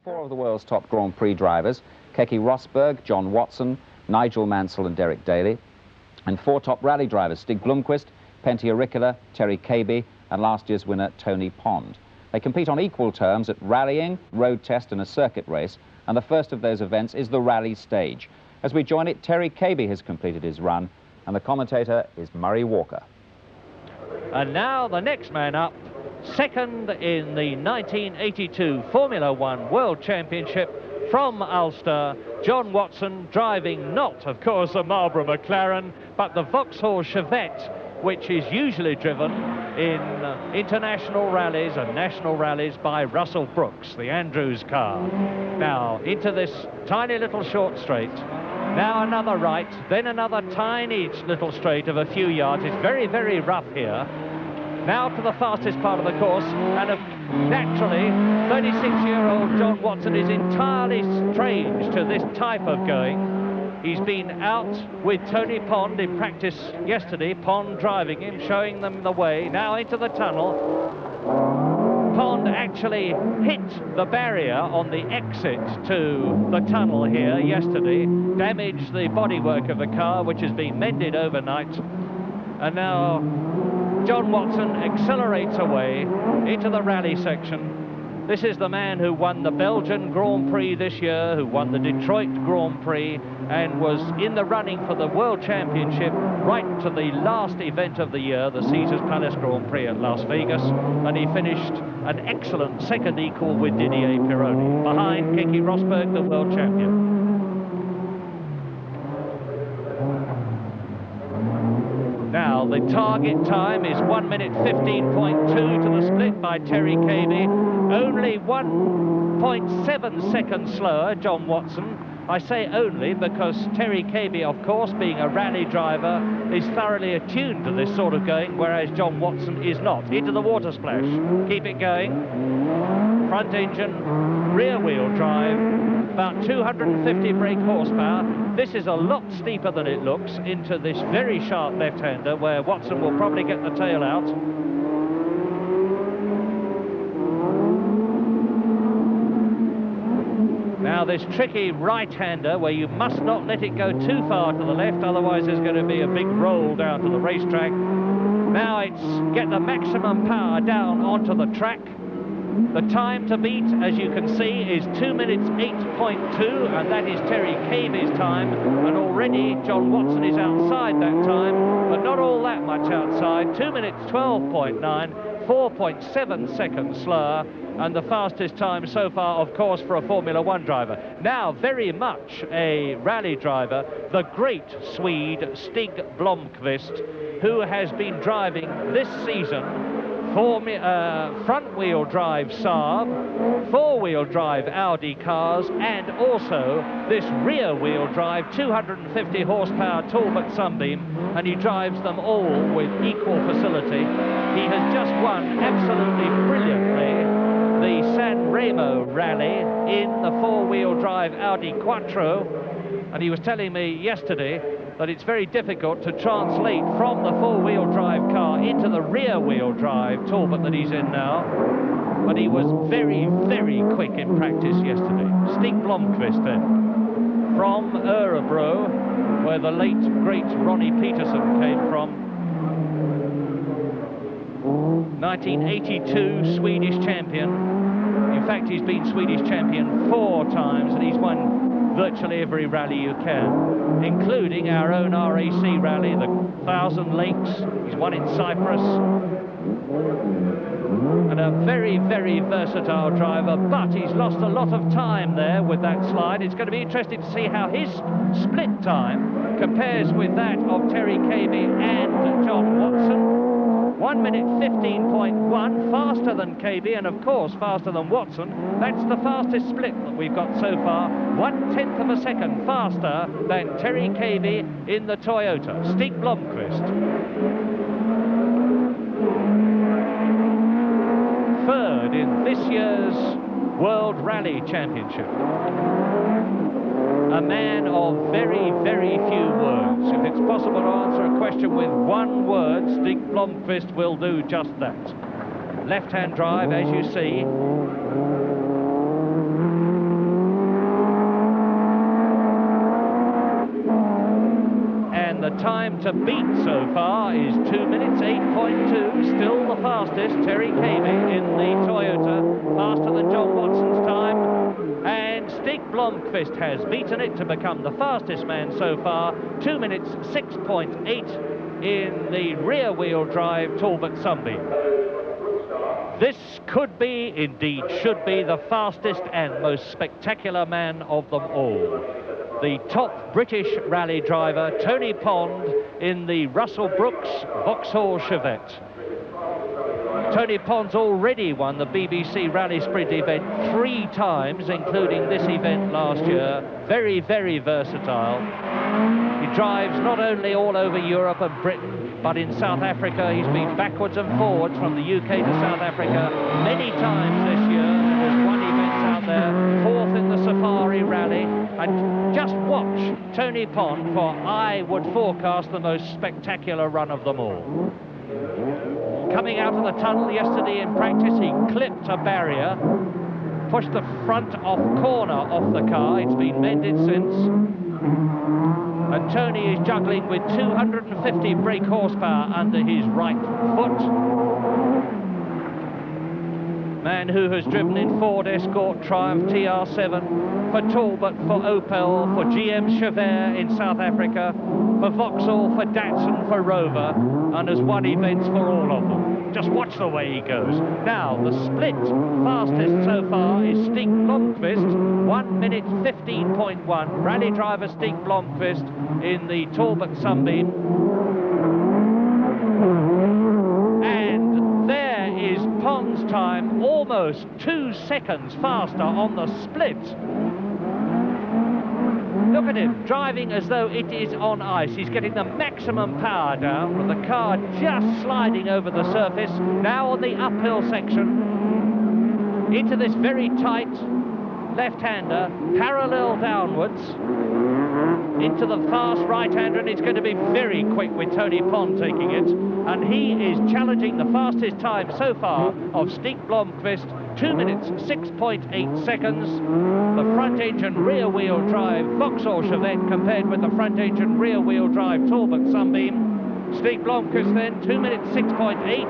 Four of the world's top Grand Prix drivers, Keke Rosberg, John Watson, Nigel, Mansell and Derek Daly, and four top rally drivers, Stig Blomqvist, Pentti Airikkala, Kaby and last year's winner Tony Pond. They compete on equal terms at rallying, road test and a circuit race, and the first of those events is the rally stage. As we join it, Kaby has completed his run, and the commentator is Murray Walker. And now the next man up, second in the 1982 Formula One World Championship from Ulster, John Watson, driving not, of course, a Marlboro McLaren, but the Vauxhall Chevette, which is usually driven in international rallies and national rallies by Russell Brooks, the Andrews car. Now, into this tiny little short straight. Now another right, then another tiny little straight of a few yards. It's very, very rough here. Now to the fastest part of the course, and naturally, 36-year-old John Watson is entirely strange to this type of going. He's been out with Tony Pond in practice yesterday, Pond driving him, showing them the way. Now into the tunnel. Pond actually hit the barrier on the exit to the tunnel here yesterday, damaged the bodywork of the car, which has been mended overnight. And now John Watson accelerates away into the rally section. This is the man who won the Belgian Grand Prix this year, who won the Detroit Grand Prix, and was in the running for the World Championship right to the last event of the year, the Caesars Palace Grand Prix at Las Vegas, and he finished an excellent second equal with Didier Pironi, behind Keke Rosberg, the world champion. Now, the target time is 1 minute 15.2 to the split by Kaby. Only 1.7 seconds slower, John Watson. I say only because Kaby, of course, being a rally driver, is thoroughly attuned to this sort of going, whereas John Watson is not. Into the water splash. Keep it going. Front engine, rear wheel drive, about 250 brake horsepower. This is a lot steeper than it looks into this very sharp left-hander where Watson will probably get the tail out. Now this tricky right-hander where you must not let it go too far to the left, otherwise there's going to be a big roll down to the racetrack. Now it's get the maximum power down onto the track. The time to beat, as you can see, is 2 minutes 8.2, and that is Kaby's time. And already John Watson is outside that time, but not all that much outside. 2 minutes 12.9, 4.7 seconds slower, and the fastest time so far, of course, for a Formula One driver. Now, very much a rally driver, the great Swede Stig Blomqvist, who has been driving this season front-wheel drive Saab, four-wheel drive Audi cars, and also this rear-wheel drive 250 horsepower Talbot Sunbeam, and he drives them all with equal facility. He has just won absolutely brilliantly the San Remo rally in the four-wheel drive Audi Quattro, and he was telling me yesterday that it's very difficult to translate from the four-wheel drive car into the rear-wheel drive Talbot that he's in now. But he was very, very quick in practice yesterday. Stig Blomqvist then, from Örebro, where the late, great Ronnie Peterson came from. 1982 Swedish champion. In fact, he's been Swedish champion 4 times, and he's won virtually every rally you can, including our own RAC rally, the 1,000 Lakes. He's won in Cyprus. And a very, very versatile driver, but he's lost a lot of time there with that slide. It's going to be interesting to see how his split time compares with that of Kaby and John Watson. 1 minute 15.1, faster than Kaby and of course faster than Watson. That's the fastest split that we've got so far. 1/10 of a second faster than Kaby in the Toyota. Stig Blomqvist. Third in this year's World Rally Championship. A man of very, very few words. If it's possible to answer a question with one word, Stig Blomqvist will do just that. Left-hand drive, as you see. time to beat so far is 2 minutes 8.2, still the fastest. Terry Kaby in the Toyota, faster than John Watson's time. And Stig Blomqvist has beaten it to become the fastest man so far, 2 minutes 6.8 in the rear-wheel drive Talbot Sunbeam. This could be, indeed should be, the fastest and most spectacular man of them all. The top British rally driver, Tony Pond, in the Russell Brooks Vauxhall Chevette. Tony Pond's already won the BBC Rallysprint event 3 times, including this event last year. Very, very versatile. He drives not only all over Europe and Britain, but in South Africa. He's been backwards and forwards from the UK to South Africa many times this year. There's one event out there, 4th in the Safari Rally. And just watch Tony Pond, for I would forecast the most spectacular run of them all. Coming out of the tunnel yesterday in practice, he clipped a barrier, pushed the front off corner off the car. It's been mended since. And Tony is juggling with 250 brake horsepower under his right foot. Man who has driven in Ford Escort, Triumph TR7, for Talbot, for Opel, for GM Chevette in South Africa, for Vauxhall, for Datsun, for Rover, and has won events for all of them. Just watch the way he goes. Now, the split fastest so far is Stig Blomqvist, 1 minute 15.1. Rally driver Stig Blomqvist in the Talbot Sunbeam. And there is Pond's time, almost 2 seconds faster on the split. Look at him, driving as though it is on ice. He's getting the maximum power down, with the car just sliding over the surface. Now on the uphill section, into this very tight left-hander, parallel downwards, into the fast right-hander, and it's going to be very quick with Tony Pond taking it. And he is challenging the fastest time so far of Stig Blomqvist, 2 minutes 6.8 seconds. The front-engine rear-wheel drive Vauxhall Chevette compared with the front-engine rear-wheel drive Talbot Sunbeam. Stig Blomqvist then, 2 minutes 6.8.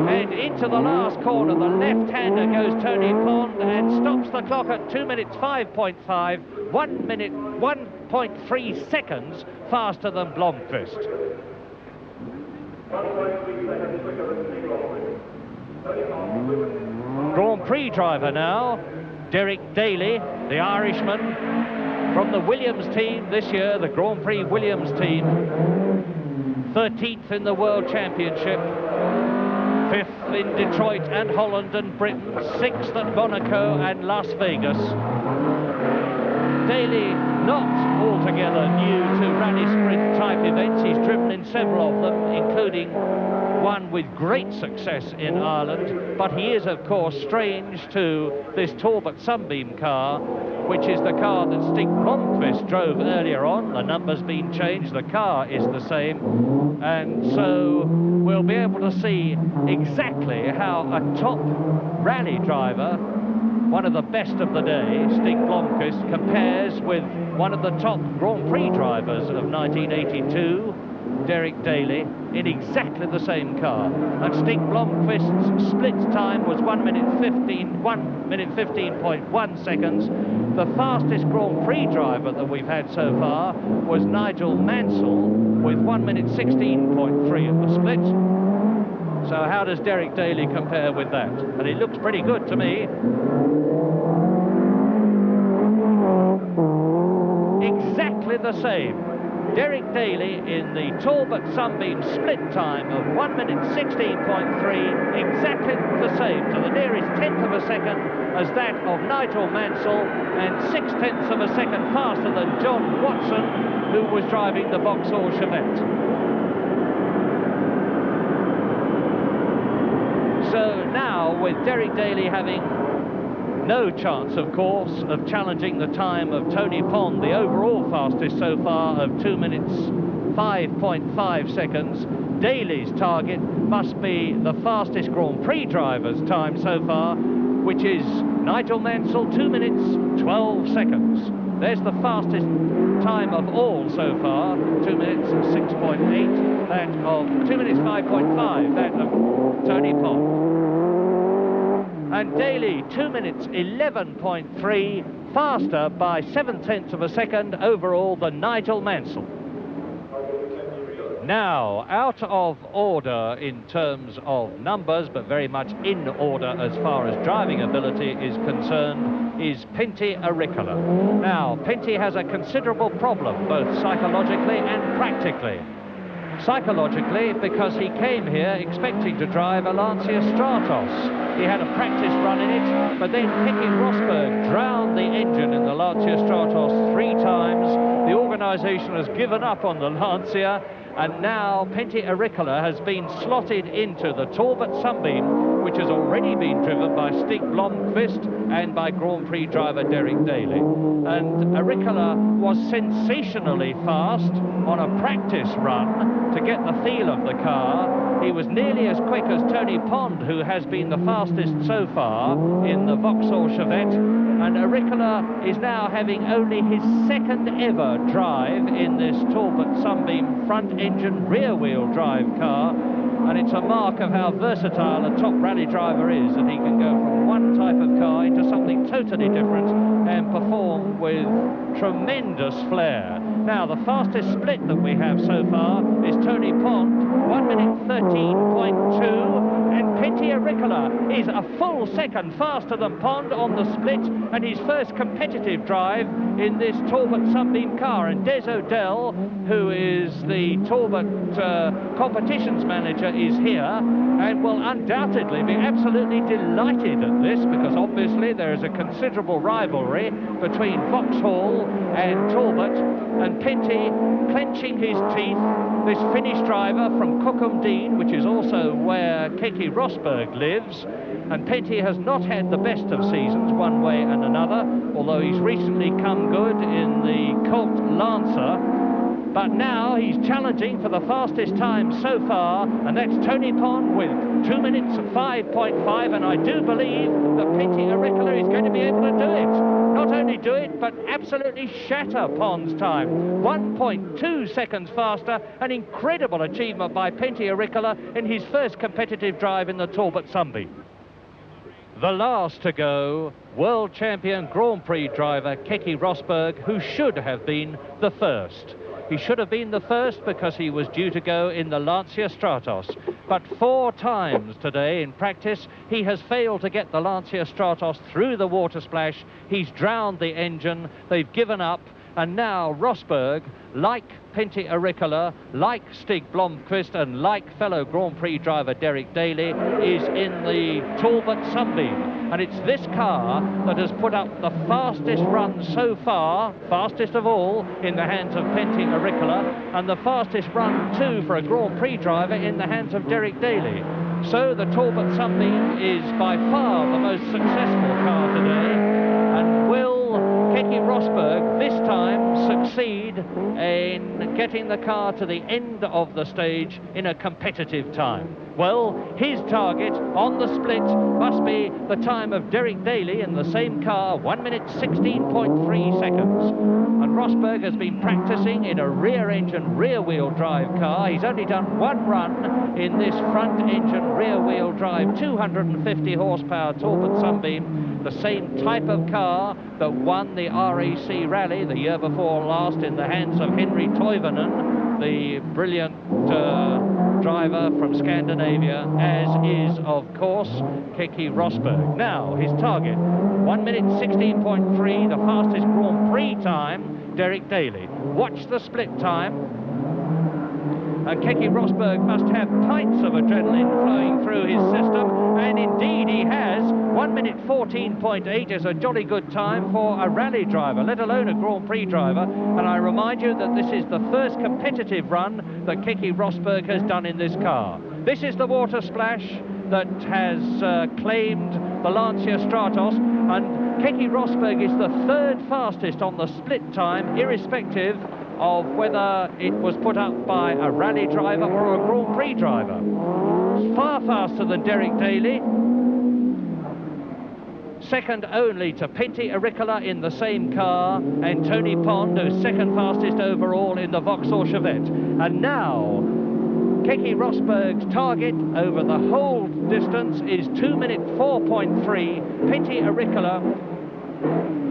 And into the last corner, the left-hander goes Tony Pond and stops the clock at 2 minutes 5.5, 1 minute 1.3 seconds faster than Blomqvist. Grand Prix driver now, Derek Daly, the Irishman, from the Williams team this year, the Grand Prix Williams team. 13th in the World Championship, 5th in Detroit and Holland and Britain, 6th at Monaco and Las Vegas. Daly not altogether new to Rallysprint type events. He's driven in several of them, including one with great success in Ireland, but he is of course strange to this Talbot Sunbeam car, which is the car that Stig Blomqvist drove earlier on. The number's been changed, the car is the same, and so we'll be able to see exactly how a top rally driver, one of the best of the day, Stig Blomqvist, compares with one of the top Grand Prix drivers of 1982, Derek Daly, in exactly the same car. And Stig Blomqvist's split time was 1 minute 15.1 seconds. The fastest Grand Prix driver that we've had so far was Nigel Mansell with 1 minute 16.3 at the split. So how does Derek Daly compare with that? And he looks pretty good to me. Exactly the same. Derek Daly in the Talbot Sunbeam split time of 1 minute 16.3, exactly the same, to the nearest 10th of a second as that of Nigel Mansell, and 6/10ths of a second faster than John Watson, who was driving the Vauxhall Chevette. So now, with Derek Daly having no chance, of course, of challenging the time of Tony Pond, the overall fastest so far of 2 minutes 5.5 seconds, Daly's target must be the fastest Grand Prix driver's time so far, which is Nigel Mansell, 2 minutes 12 seconds. There's the fastest time of all so far, 2 minutes 6.8, that of 2 minutes 5.5, that of Tony Pond. And Daly, 2 minutes 11.3, faster by 7/10 of a second overall than Nigel Mansell. Now, out of order in terms of numbers, but very much in order as far as driving ability is concerned, is Pentti Airikkala. Now, Pentti has a considerable problem, both psychologically and practically. Psychologically, because he came here expecting to drive a Lancia Stratos. He had a practice run in it, but then Keke Rosberg drowned the engine in the Lancia Stratos 3 times. The organisation has given up on the Lancia, and now Pentti Airikkala has been slotted into the Talbot Sunbeam, which has already been driven by Stig Blomqvist and by Grand Prix driver Derek Daly. And Airikkala was sensationally fast on a practice run to get the feel of the car. He was nearly as quick as Tony Pond, who has been the fastest so far in the Vauxhall Chevette. And Airikkala is now having only his second ever drive in this Talbot Sunbeam front engine rear wheel drive car. And it's a mark of how versatile a top rally driver is, that he can go from one type of car into something totally different and perform with tremendous flair. Now, the fastest split that we have so far is Tony Pond, 1 minute 13.2, and Pentti Airikkala is a full second faster than Pond on the split, and his first competitive drive in this Talbot Sunbeam car. And Des O'Dell, who is the Talbot competitions manager, is here and will undoubtedly be absolutely delighted at this, because obviously there is a considerable rivalry between Vauxhall and Talbot, and Pentti clenching his teeth, this Finnish driver from Cookham Dean, which is also where Keke Rosberg lives. And Pentti has not had the best of seasons one way and another, although he's recently come good in the Colt Lancer. But now he's challenging for the fastest time so far, and that's Tony Pond with 2 minutes 5.5, and I do believe that Pentti Airikkala is going to be able to do it. Not only do it, but absolutely shatter Pond's time. 1.2 seconds faster, an incredible achievement by Pentti Airikkala in his first competitive drive in the Talbot Sunbeam. The last to go, world champion Grand Prix driver Keke Rosberg, who should have been the first. He should have been the first because he was due to go in the Lancia Stratos. But 4 times today in practice, he has failed to get the Lancia Stratos through the water splash. He's drowned the engine, they've given up, and now Rosberg, like Pentti Airikkala, like Stig Blomqvist, and like fellow Grand Prix driver Derek Daly, is in the Talbot Sunbeam. And it's this car that has put up the fastest run so far, fastest of all, in the hands of Pentti Airikkala, and the fastest run too for a Grand Prix driver in the hands of Derek Daly. So the Talbot Sunbeam is by far the most successful car today, and will Keke Rosberg this time succeed in getting the car to the end of the stage in a competitive time? Well, his target on the split must be the time of Derek Daly in the same car, 1 minute 16.3 seconds. And Rosberg has been practicing in a rear-engine, rear-wheel drive car. He's only done 1 run in this front-engine, rear-wheel drive, 250 horsepower Talbot Sunbeam, the same type of car that won the RAC Rally the year before last in the hands of Henry Toivonen, the brilliant driver from Scandinavia, as is, of course, Keke Rosberg. Now, his target, 1 minute 16.3, the fastest Grand Prix time, Derek Daly. Watch the split time. And Keke Rosberg must have pints of adrenaline flowing through his system, and indeed he has. 1 minute 14.8 is a jolly good time for a rally driver, let alone a Grand Prix driver. And I remind you that this is the first competitive run that Keke Rosberg has done in this car. This is the water splash that has claimed the Lancia Stratos, and Keke Rosberg is the 3rd fastest on the split time, irrespective of whether it was put up by a rally driver or a Grand Prix driver. Far faster than Derek Daly. second only to Pentti Airikkala in the same car, and Tony Pond, who's second fastest overall in the Vauxhall Chevette. And now, Keke Rosberg's target over the whole distance is 2 minute 4.3. Pentti Airikkala,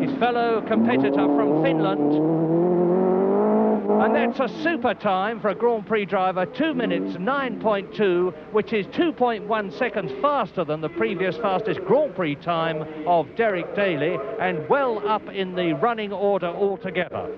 his fellow competitor from Finland. And that's a super time for a Grand Prix driver, 2 minutes 9.2, which is 2.1 seconds faster than the previous fastest Grand Prix time of Derek Daly, and well up in the running order altogether.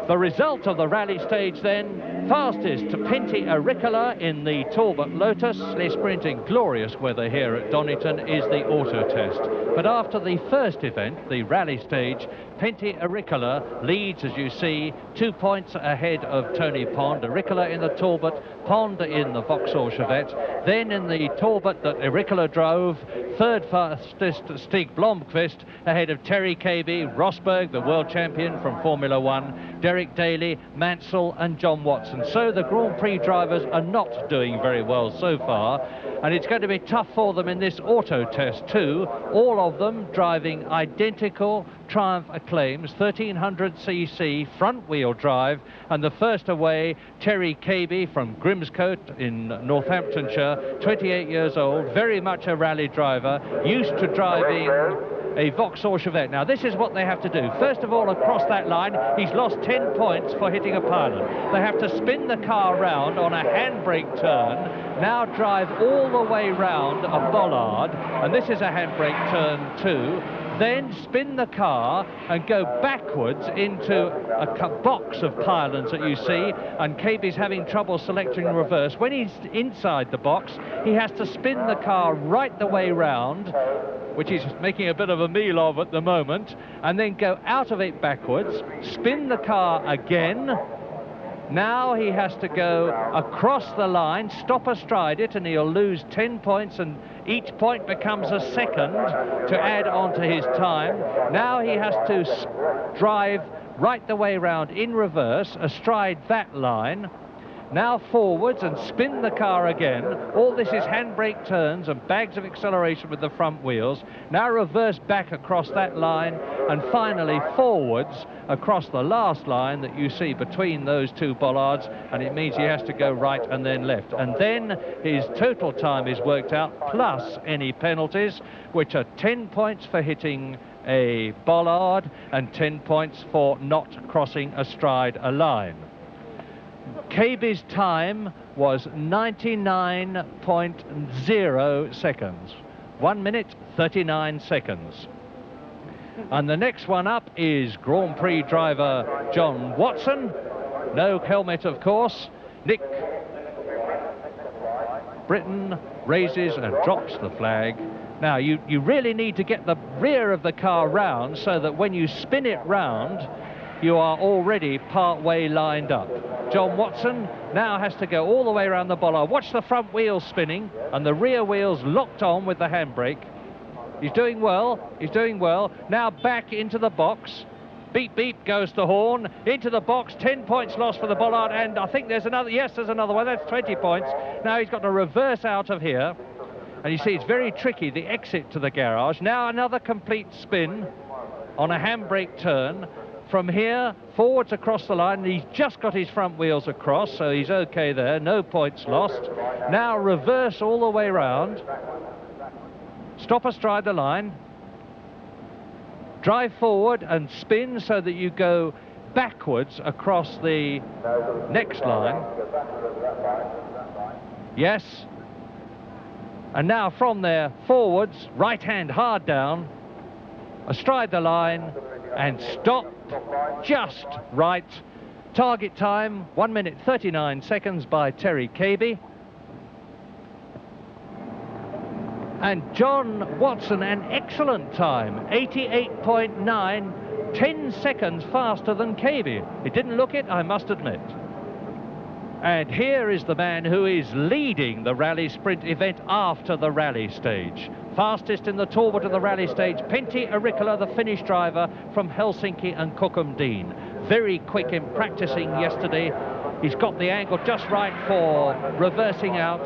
The result of the rally stage then, fastest to Pentti Airikkala in the Talbot Lotus. Rallysprint in glorious weather here at Donington is the Autotest. But after the first event, the rally stage, Pentti Airikkala leads, as you see, 2 points ahead of Tony Pond. Airikkala in the Talbot, Pond in the Vauxhall Chevette. Then in the Talbot that Airikkala drove, third fastest Stig Blomqvist ahead of Terry Kaby, Rosberg, the world champion from Formula One, Derek Daly, Mansell and John Watson. So the Grand Prix drivers are not doing very well so far, and it's going to be tough for them in this auto test too. All of them driving identical Triumph Acclaims, 1300cc front wheel drive, and the first away, Terry Kaby from Grimscote in Northamptonshire, 28 years old, very much a rally driver, used to driving a Vauxhall Chevette. Now this is what they have to do. First of all, across that line, he's lost 10 points for hitting a pylon. They have to spin the car round on a handbrake turn, now drive all the way round a bollard, and this is a handbrake turn too, then spin the car and go backwards into a box of pylons that you see, and Kaby's having trouble selecting reverse. When he's inside the box, he has to spin the car right the way round, which he's making a bit of a meal of at the moment, and then go out of it backwards, spin the car again. Now he has to go across the line, stop astride it, and he'll lose 10 points, and each point becomes a second to add on to his time. Now he has to drive right the way round in reverse, astride that line. Now forwards and spin the car again. All this is handbrake turns and bags of acceleration with the front wheels. Now reverse back across that line, and finally forwards across the last line that you see between those two bollards, and it means he has to go right and then left. And then his total time is worked out, plus any penalties, which are 10 points for hitting a bollard and 10 points for not crossing astride a line. Kaby's time was 99.0 seconds. 1 minute 39 seconds. And the next one up is Grand Prix driver John Watson. No helmet, of course. Nick Britton raises and drops the flag. Now you really need to get the rear of the car round so that when you spin it round, you are already part way lined up. John Watson now has to go all the way around the bollard. Watch the front wheels spinning and the rear wheels locked on with the handbrake. He's doing well, he's doing well. Now back into the box. Beep, beep goes the horn. Into the box, 10 points lost for the bollard, and I think there's another, yes, there's another one, that's 20 points. Now he's got to reverse out of here. And you see it's very tricky, the exit to the garage. Now another complete spin on a handbrake turn. From here, forwards across the line, and he's just got his front wheels across, so he's okay there, no points lost. Now reverse all the way round. Stop astride the line. Drive forward and spin so that you go backwards across the next line. Yes. And now from there, forwards, right hand hard down, astride the line, and stop just right. Target time 1 minute 39 seconds by Terry Kaby. And John Watson, an excellent time, 88.9, 10 seconds faster than Kaby. It didn't look it, I must admit. And here is the man who is leading the Rallysprint event after the rally stage. Fastest in the Talbot of the rally stage, Pentti Airikkala, the Finnish driver from Helsinki and Kokkumdeen. very quick in practicing yesterday. He's got the angle just right for reversing out.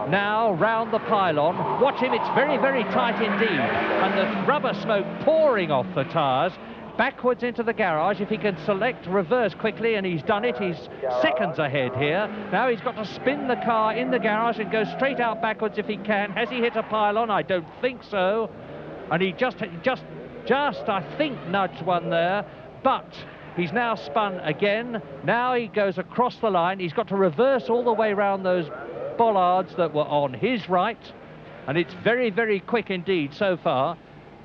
Now round the pylon. Watch him, it's very, very tight indeed. And the rubber smoke pouring off the tyres. Backwards into the garage. If he can select reverse quickly, and he's done it, he's seconds ahead here. Now he's got to spin the car in the garage and go straight out backwards if he can. Has he hit a pylon? I don't think so. And he just I think nudged one there, but he's now spun again. Now he goes across the line. He's got to reverse all the way around those bollards that were on his right, and it's very, very quick indeed so far.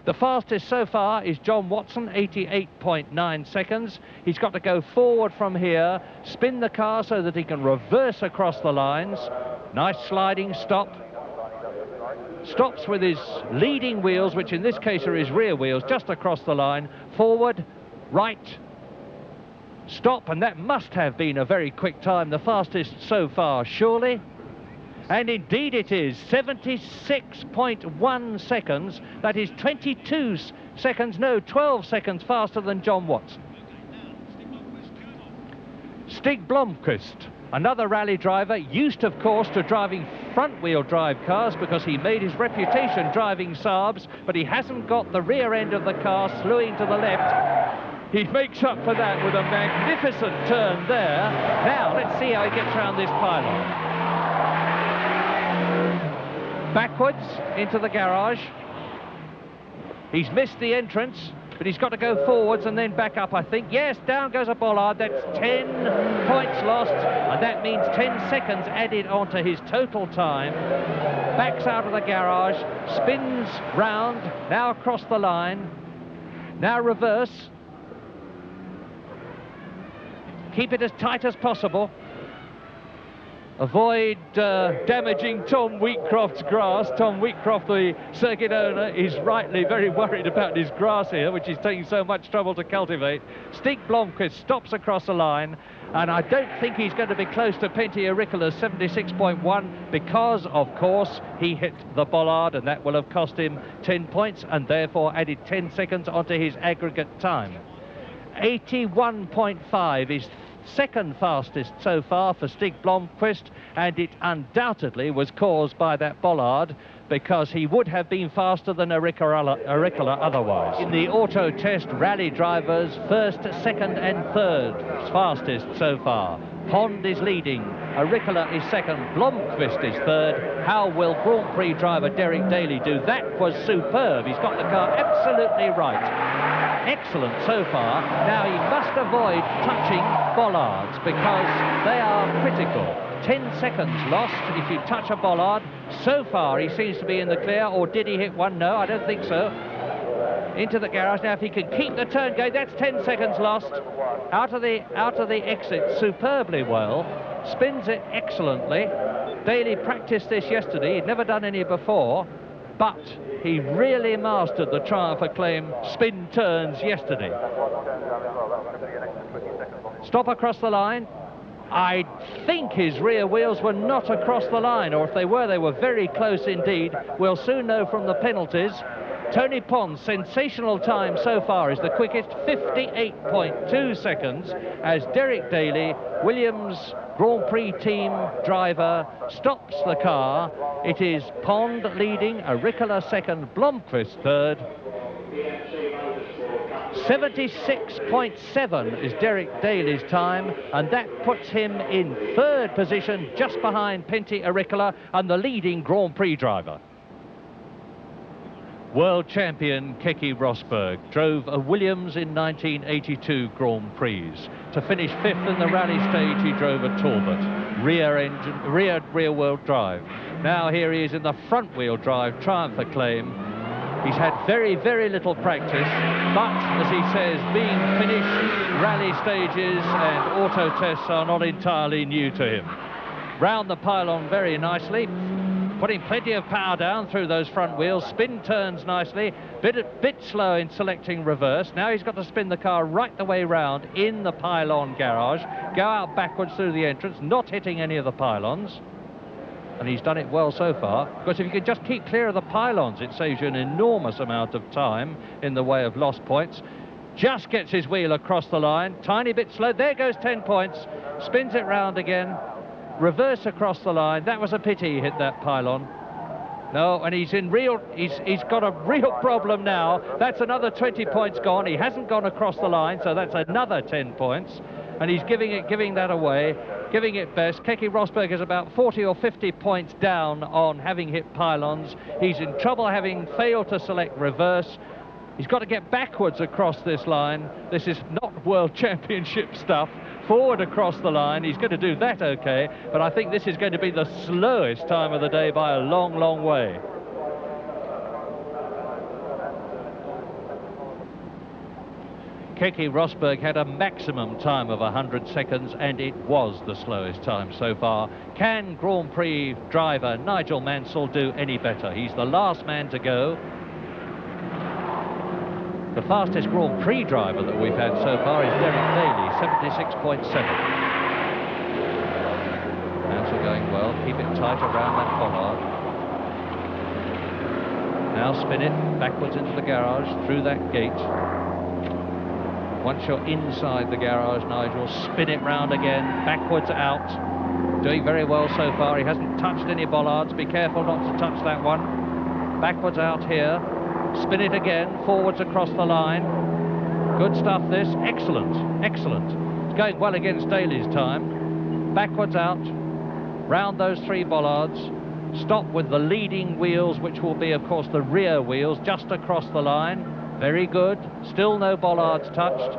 The fastest so far is John Watson, 88.9 seconds. He's got to go forward from here, spin the car so that he can reverse across the lines. Nice sliding stop. Stops with his leading wheels, which in this case are his rear wheels, just across the line. Forward, right, stop, and that must have been a very quick time, the fastest so far, surely. And indeed it is, 76.1 seconds. That is 22 seconds, no, 12 seconds faster than John Watson. Stig Blomqvist, another rally driver, used of course to driving front-wheel drive cars because he made his reputation driving Saabs, but he hasn't got the rear end of the car slewing to the left. He makes up for that with a magnificent turn there. Now let's see how he gets around this pylon. Backwards into the garage. He's missed the entrance, but he's got to go forwards and then back up, I think. Yes, down goes a bollard. That's 10 points lost, and that means 10 seconds added onto his total time. Backs out of the garage, spins round, now across the line, now reverse. Keep it as tight as possible. Avoid damaging Tom Wheatcroft's grass. Tom Wheatcroft, the circuit owner, is rightly very worried about his grass here, which he's taking so much trouble to cultivate. Stig Blomqvist stops across the line, and I don't think he's going to be close to Pentti Airikkala's 76.1 because, of course, he hit the bollard, and that will have cost him 10 points and therefore added 10 seconds onto his aggregate time. 81.5 is second fastest so far for Stig Blomqvist, and it undoubtedly was caused by that bollard, because he would have been faster than Airikkala otherwise. In the Autotest, rally drivers first, second and third fastest so far. Pond is leading, Airikkala is second, Blomqvist is third. How will Grand Prix driver Derek Daly do? That was superb. He's got the car absolutely right. Excellent so far. Now he must avoid touching bollards because they are critical. 10 seconds lost if you touch a bollard. So far he seems to be in the clear, or did he hit one? No, I don't think so. Into the garage. Now if he can keep the turn going, that's 10 seconds lost. Out of the exit superbly well. Spins it excellently. Daly practiced this yesterday. He'd never done any before, but he really mastered the Triumph Acclaim spin turns yesterday. Stop across the line. I think his rear wheels were not across the line, or if they were very close indeed. We'll soon know from the penalties. Tony Pond's sensational time so far is the quickest, 58.2 seconds, as Derek Daly, Williams Grand Prix team driver, stops the car. It is Pond leading, Airikkala second, Blomqvist third. 76.7 is Derek Daly's time, and that puts him in third position, just behind Pentti Airikkala and the leading Grand Prix driver. World champion Keke Rosberg drove a Williams in 1982 Grand Prix. To finish fifth in the rally stage, he drove a Talbot, rear-wheel drive. Now here he is in the front-wheel drive Triumph Acclaim. He's had very, very little practice, but, as he says, being finished rally stages and auto tests are not entirely new to him. Round the pylon very nicely, putting plenty of power down through those front wheels, spin turns nicely, bit slow in selecting reverse. Now he's got to spin the car right the way round in the pylon garage, go out backwards through the entrance, not hitting any of the pylons. And he's done it well so far, because if you can just keep clear of the pylons, it saves you an enormous amount of time in the way of lost points. just gets his wheel across the line, tiny bit slow, there goes 10 points, spins it round again, reverse across the line. That was a pity he hit that pylon. No, and he's got a real problem now. That's another 20 points gone. He hasn't gone across the line, so that's another 10 points. And he's giving that away, giving it best. Keke Rosberg is about 40 or 50 points down on having hit pylons. He's in trouble having failed to select reverse. He's got to get backwards across this line. This is not World Championship stuff. Forward across the line, he's going to do that okay, but I think this is going to be the slowest time of the day by a long, long way. Keke Rosberg had a maximum time of 100 seconds, and it was the slowest time so far. Can Grand Prix driver Nigel Mansell do any better? He's the last man to go. The fastest Grand Prix driver that we've had so far is Derek Daly, 76.7. Mansell going well, keep it tight around that bollard. Now spin it backwards into the garage, through that gate. Once you're inside the garage, Nigel, spin it round again, backwards out. Doing very well so far, he hasn't touched any bollards, be careful not to touch that one. Backwards out here. Spin it again, forwards across the line. Good stuff this, excellent, excellent. It's going well against Daly's time. Backwards out, round those 3 bollards. Stop with the leading wheels, which will be, of course, the rear wheels, just across the line. Very good, still no bollards touched.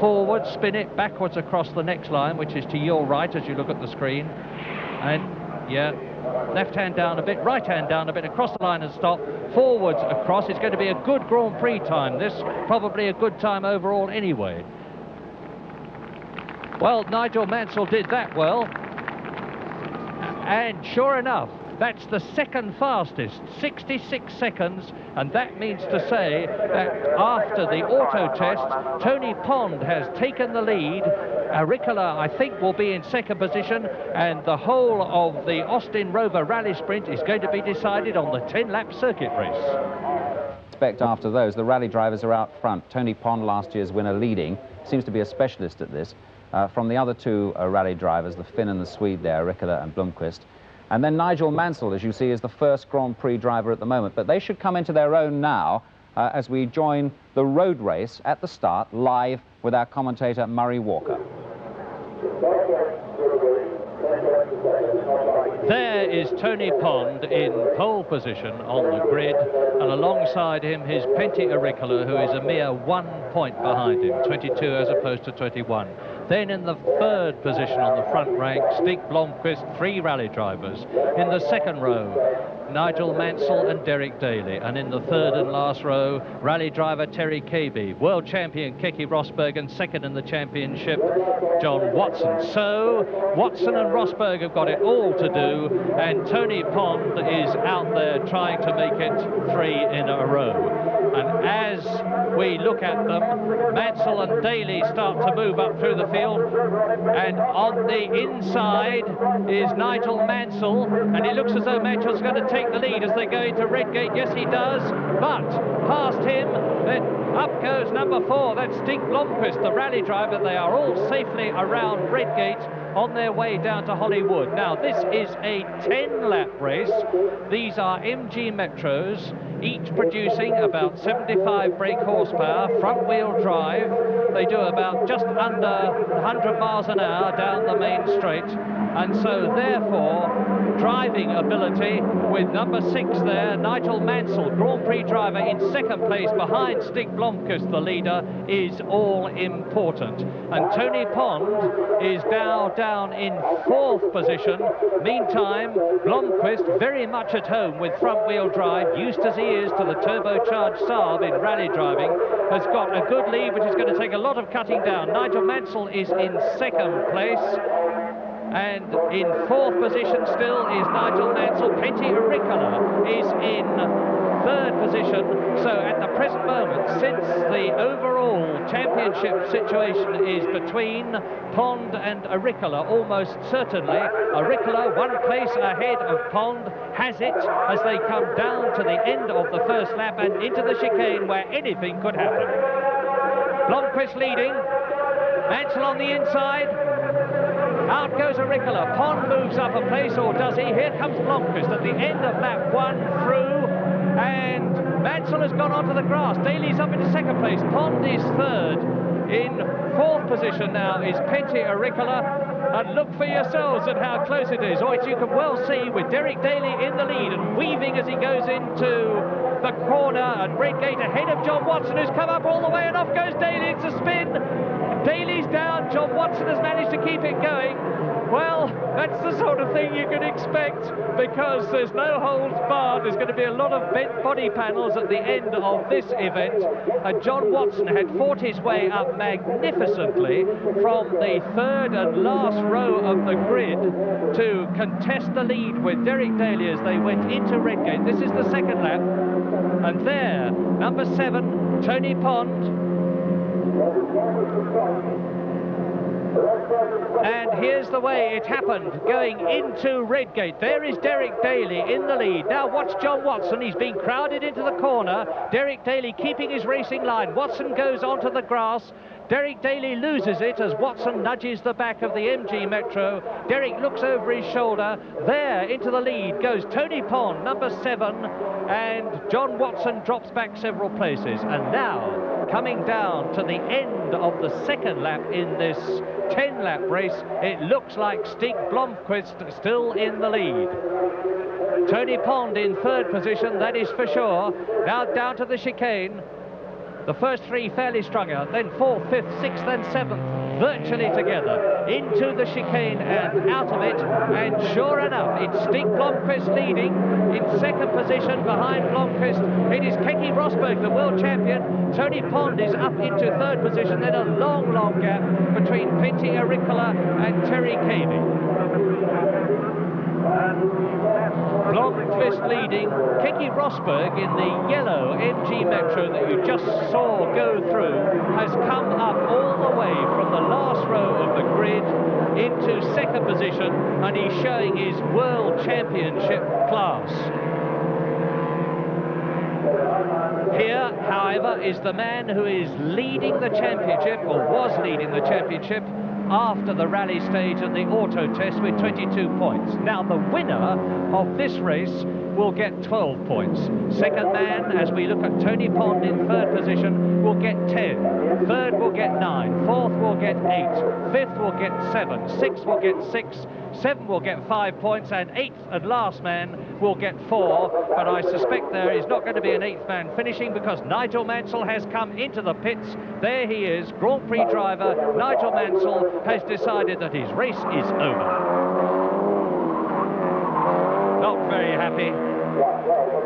Forward, spin it, backwards across the next line, which is to your right as you look at the screen. And, yeah, left hand down a bit, right hand down a bit, across the line and stop, forwards across. It's going to be a good Grand Prix time, this, probably a good time overall anyway. Well, Nigel Mansell did that well, and sure enough, that's the second fastest, 66 seconds, and that means to say that after the auto test, Tony Pond has taken the lead. Airikkala, I think, will be in second position, and the whole of the Austin Rover Rally Sprint is going to be decided on the 10-lap circuit race. Expect after those, the rally drivers are out front. Tony Pond, last year's winner, leading, seems to be a specialist at this. From the other 2 rally drivers, the Finn and the Swede there, Airikkala and Blomqvist. And then Nigel Mansell, as you see, is the first Grand Prix driver at the moment. But they should come into their own now as we join the road race at the start, live with our commentator, Murray Walker. There is Tony Pond in pole position on the grid, and alongside him is Pentti Airikkala, who is a mere 1 point behind him, 22 as opposed to 21. Then in the third position on the front rank, Stig Blomqvist, 3 rally drivers. In the second row, Nigel Mansell and Derek Daly. And in the third and last row, rally driver Terry Kaby, world champion Keke Rosberg, and second in the championship, John Watson. So Watson and Rosberg have got it all to do, and Tony Pond is out there trying to make it 3 in a row. And as we look at them, Mansell and Daly start to move up through the field, and on the inside is Nigel Mansell, and it looks as though Mansell's going to take the lead as they go into Redgate. Yes, he does, but past him, then up goes number 4, that's Stig Blomqvist, the rally driver. They are all safely around Redgate on their way down to Hollywood. Now, this is a 10-lap race. These are MG Metros, each producing about 75 brake horsepower, front-wheel drive. They do about just under 100 miles an hour down the main straight, and so therefore driving ability with number 6 there, Nigel Mansell, Grand Prix driver, in second place behind Stig Blomqvist, the leader, is all important. And Tony Pond is now down in 4th position. Meantime, Blomqvist, very much at home with front-wheel drive, used as he is to the turbocharged Saab in rally driving, has got a good lead, which is going to take a lot of cutting down. Nigel Mansell is in second place, and in 4th position still is Nigel Mansell. Pentti Airikkala is in 3rd position. So at the present moment, since the overall championship situation is between Pond and Airikkala, almost certainly Airikkala 1 place ahead of Pond has it as they come down to the end of the first lap and into the chicane where anything could happen. Blomqvist leading. Mansell on the inside. Out goes Airikkala. Pond moves up a place, or does he? Here comes Blomqvist at the end of lap 1 through. And Mansell has gone onto the grass. Daly's up into second place. Pond is third. In fourth position now is Pentti Airikkala. And look for yourselves at how close it is. Or as you can well see, with Derek Daly in the lead and weaving as he goes into the corner, and Redgate ahead of John Watson, who's come up all the way, and off goes Daly. It's a spin. Daly's down. John Watson has managed to keep it going. Well, that's the sort of thing you can expect, because there's no holds barred. There's going to be a lot of bent body panels at the end of this event. And John Watson had fought his way up magnificently from the third and last row of the grid to contest the lead with Derek Daly as they went into Redgate. This is the second lap. And there, number 7, Tony Pond. And here's the way it happened going into Redgate. There is Derek Daly in the lead. Now watch John Watson. He's been crowded into the corner. Derek Daly keeping his racing line. Watson goes onto the grass. Derek Daly loses it as Watson nudges the back of the MG Metro. Derek looks over his shoulder. There, into the lead, goes Tony Pond, number 7, and John Watson drops back several places. And now, coming down to the end of the second lap in this 10-lap race, it looks like Stig Blomqvist still in the lead. Tony Pond in third position, that is for sure. Now down to the chicane. The first 3 fairly strung out, then 4th, 5th, 6th and 7th virtually together into the chicane and out of it. And sure enough, it's Stig Blomqvist leading in second position. Behind Blomqvist, it is Keke Rosberg, the world champion. Tony Pond is up into third position. Then a long, long gap between Pentti Airikkala and Terry Kaby. Blomqvist leading. Keke Rosberg in the yellow MG Metro that you just saw go through has come up all the way from the last row of the grid into second position, and he's showing his world championship class. Here, however, is the man who is leading the championship, or was leading the championship, after the rally stage and the auto test with 22 points. Now the winner of this race will get 12 points. Second man, as we look at Tony Pond in third position, will get 10. Third will get 9. Fourth will get 8. Fifth will get 7. Sixth will get 6. 7 will get 5 points, and 8th and last man will get 4. But I suspect there is not going to be an 8th man finishing, because Nigel Mansell has come into the pits. There he is, Grand Prix driver Nigel Mansell has decided that his race is over. Not very happy.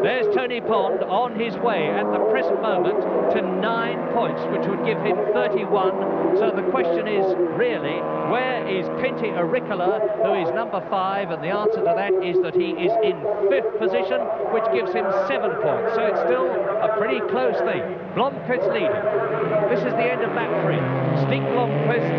There's Tony Pond on his way at the present moment to 9 points, which would give him 31. So the question is really, where is Pentti Airikkala, who is number 5? And the answer to that is that he is in 5th position, which gives him 7 points. So it's still a pretty close thing. Blomqvist leading. This is the end of lap 3. Stig Blomqvist,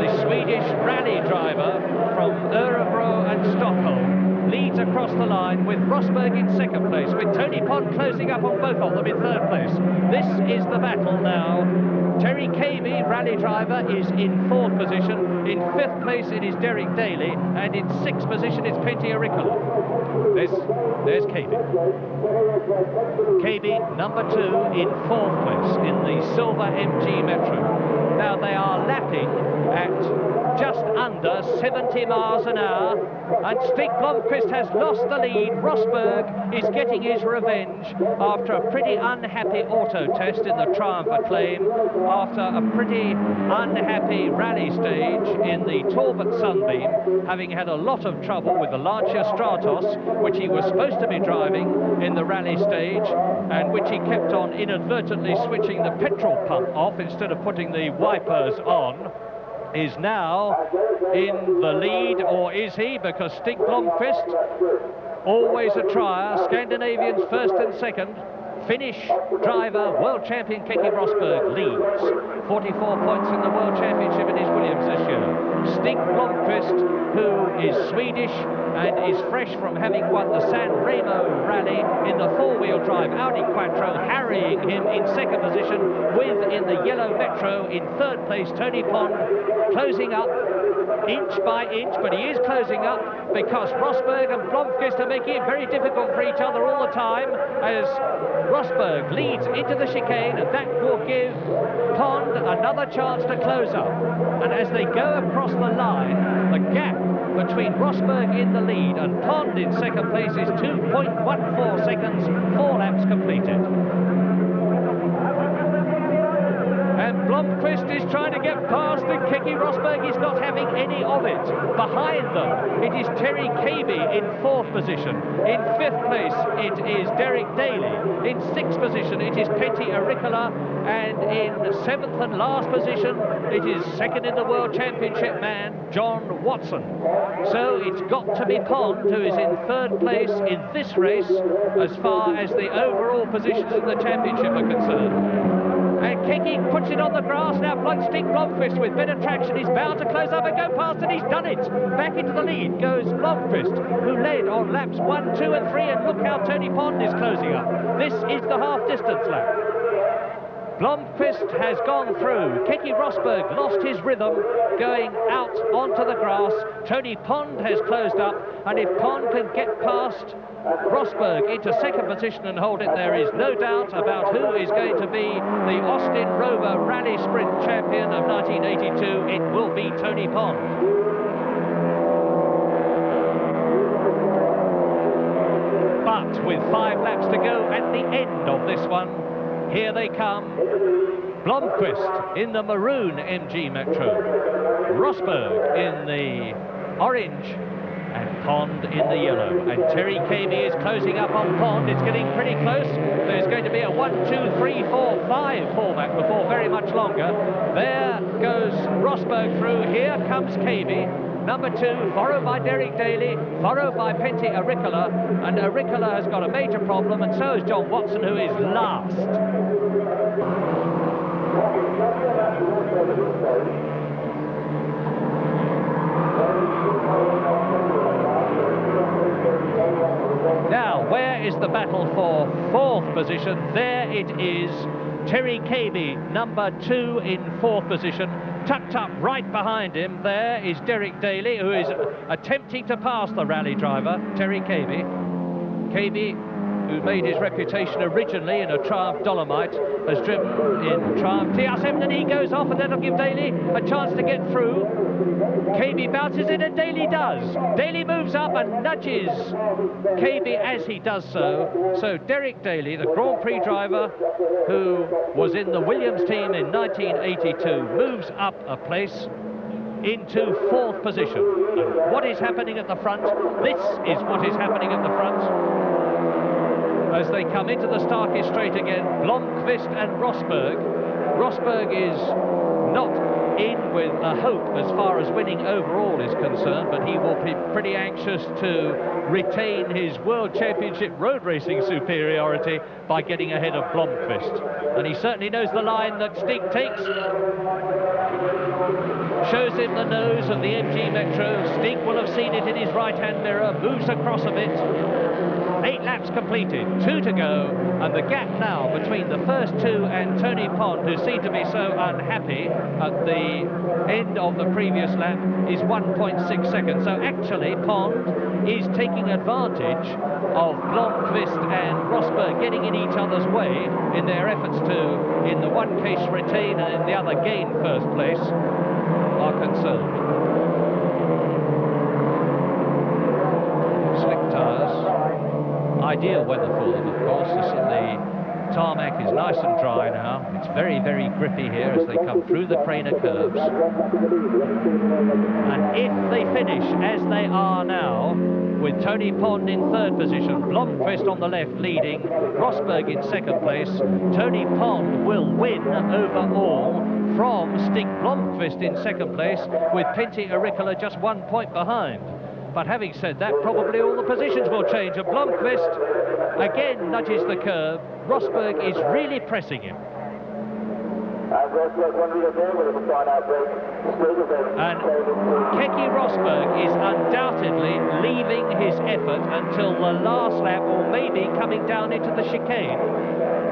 the Swedish rally driver from Örebro and Stockholm, leads across the line with Rosberg in second place, with Tony Pond closing up on both of them in third place. This is the battle now. Terry Kaby, rally driver, is in 4th position. In 5th place it is Derek Daly, and in 6th position it's Pentti Airikkala. There's Kaby. Kaby, number 2, in 4th place in the silver MG Metro. Now they are lapping at just under 70 miles an hour, and Stig Blomqvist has lost the lead. Rosberg is getting his revenge after a pretty unhappy auto test in the Triumph Acclaim, after a pretty unhappy rally stage in the Talbot Sunbeam, having had a lot of trouble with the Lancia Stratos, which he was supposed to be driving in the rally stage, and which he kept on inadvertently switching the petrol pump off instead of putting the wipers on. Is now in the lead, or is he? Because Stig Blomqvist, always a trier, Scandinavians first and second. Finnish driver, world champion Keke Rosberg leads. 44 points in the world championship in his Williams this year. Stig Blomqvist, who is Swedish and is fresh from having won the San Remo rally in the four-wheel drive Audi Quattro, harrying him in second position, with in the yellow Metro in third place Tony Pond, closing up inch by inch, but he is closing up because Rosberg and Blomqvist are making it very difficult for each other all the time, as Rosberg leads into the chicane, and that will give Pond another chance to close up. And as they go across the line, the gap between Rosberg in the lead and Pond in second place is 2.14 seconds, 4 laps completed. And Blomqvist is trying to get past, and Keke Rosberg is not having any of it. Behind them, it is Terry Kaby in fourth position. In fifth place, it is Derek Daly. In sixth position, it is Pentti Airikkala. And in seventh and last position, it is second in the World Championship man, John Watson. So it's got to be Pond, who is in third place in this race, as far as the overall positions in the championship are concerned. And Keke puts it on the grass now. Stig Blomqvist with better traction. He's bound to close up and go past, and he's done it. Back into the lead goes Blomqvist, who led on laps 1, 2 and 3, and look how Tony Pond is closing up. This is the half-distance lap. Blomqvist has gone through. Keke Rosberg lost his rhythm going out onto the grass. Tony Pond has closed up, and if Pond can get past Rosberg into second position and hold it, there is no doubt about who is going to be the Austin Rover Rallysprint champion of 1982. It will be Tony Pond. But with 5 laps to go at the end of this one, here they come. Blomqvist in the maroon MG Metro, Rosberg in the orange, and Pond in the yellow. And Terry Kaby is closing up on Pond. It's getting pretty close. There's going to be a 1, 2, 3, 4, 5 fallback before very much longer. There goes Rosberg through. Here comes Kaby, number 2, followed by Derek Daly, followed by Pentti Airikkala, and Airikkala has got a major problem, and so is John Watson, who is last. Now, where is the battle for fourth position? There it is. Terry Kaby, number 2 in fourth position. Tucked up right behind him, there is Derek Daly, who is attempting to pass the rally driver, Terry Kaby. Kaby, who made his reputation originally in a Triumph Dolomite, has driven in Triumph TR7, and he goes off, and that'll give Daly a chance to get through. Kaby bounces it, and Daly does. Daly moves up and nudges Kaby as he does so. So Derek Daly, the Grand Prix driver who was in the Williams team in 1982, moves up a place into fourth position. And what is happening at the front? This is what is happening at the front. As they come into the Starkey Straight again, Blomqvist and Rosberg. Rosberg is not in with a hope as far as winning overall is concerned, but he will be pretty anxious to retain his World Championship road racing superiority by getting ahead of Blomqvist. And he certainly knows the line that Stig takes. Shows him the nose of the MG Metro. Stig will have seen it in his right-hand mirror, moves across a bit. 8 laps completed, 2 to go, and the gap now between the first 2 and Tony Pond, who seemed to be so unhappy at the end of the previous lap, is 1.6 seconds. So actually Pond is taking advantage of Blomqvist and Rosberg getting in each other's way in their efforts to, in the one case, retain and in the other gain first place, are concerned. Slick tyres. Ideal weather for them, of course. The tarmac is nice and dry now. It's very, very grippy here as they come through the Craner curves. And if they finish as they are now, with Tony Pond in third position, Blomqvist on the left leading, Rosberg in second place, Tony Pond will win overall from Stig Blomqvist in second place, with Pentti Airikkala just 1 point behind. But having said that, probably all the positions will change, and Blomqvist again nudges the curve. Rosberg is really pressing him. And Keke Rosberg is undoubtedly leaving his effort until the last lap, or maybe coming down into the chicane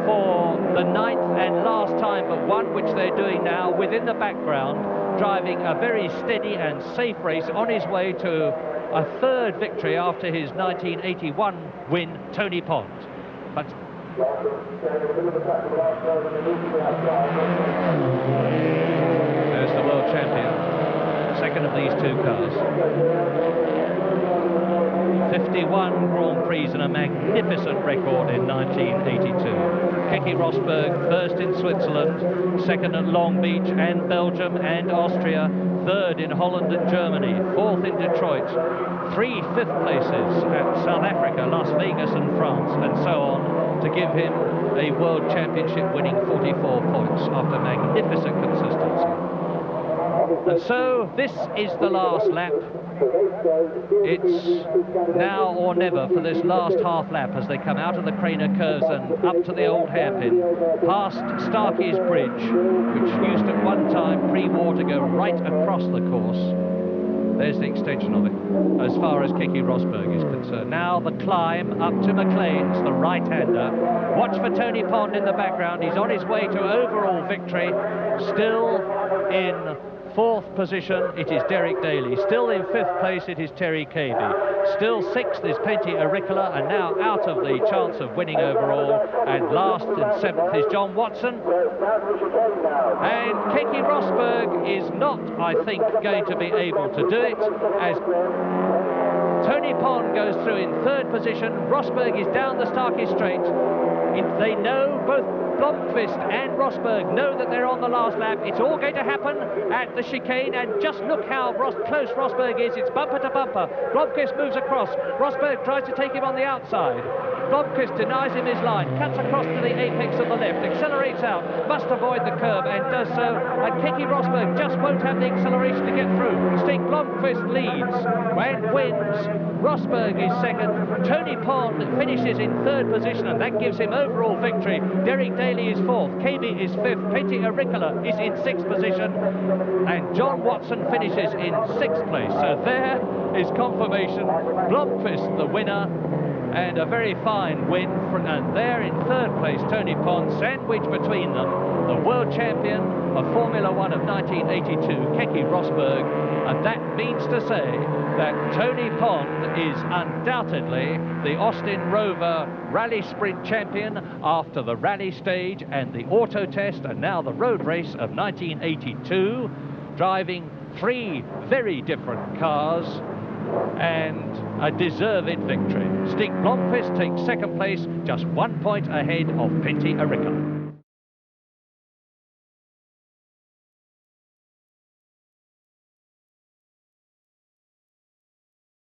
for the 9th and last time but one, which they're doing now within the background, driving a very steady and safe race on his way to a 3rd victory after his 1981 win, Tony Pond. But there's the world champion, second of these 2 cars. 51 Grand Prix and a magnificent record in 1982. Keke Rosberg first in Switzerland, second at Long Beach and Belgium and Austria, 3rd in Holland and Germany, 4th in Detroit, 3 5th places at South Africa, Las Vegas and France, and so on, to give him a World Championship winning 44 points after magnificent consistency. And so this is the last lap. It's now or never for this last half lap as they come out of the Craner curves and up to the old hairpin, past Starkey's Bridge, which used at one time pre-war to go right across the course. There's the extension of it, as far as Keke Rosberg is concerned. Now the climb up to McLean's, the right-hander. Watch for Tony Pond in the background. He's on his way to overall victory. Still in 4th position, it is Derek Daly. Still in 5th place, it is Terry Kaby. Still 6th is Pentti Airikkala, and now out of the chance of winning overall. And last and 7th is John Watson. And Keke Rosberg is not, I think, going to be able to do it, as Tony Pond goes through in 3rd position. Rosberg is down the Starkey Straight. They know, both Blomqvist and Rosberg know that they're on the last lap. It's all going to happen at the chicane, and just look how close Rosberg is. It's bumper to bumper. Blomqvist moves across. Rosberg tries to take him on the outside. Blomqvist denies him his line, cuts across to the apex of the left, accelerates out, must avoid the curb, and does so. And Keke Rosberg just won't have the acceleration to get through. Stig Blomqvist leads and wins. Rosberg is 2nd. Tony Pond finishes in 3rd position, and that gives him overall victory. Derek Daly is 4th. Kaby is 5th. Pentti Airikkala is in 6th position. And John Watson finishes in 6th place. So there is confirmation. Blomqvist the winner, and a very fine win. And there in 3rd place, Tony Pond, sandwiched between them, the world champion of Formula 1 of 1982, Keke Rosberg. And that means to say that Tony Pond is undoubtedly the Austin Rover Rallysprint champion after the rally stage and the Autotest, and now the road race of 1982, driving 3 very different cars, and a deserved victory. Stig Blomqvist takes 2nd place, just 1 point ahead of Pentti Airikkala.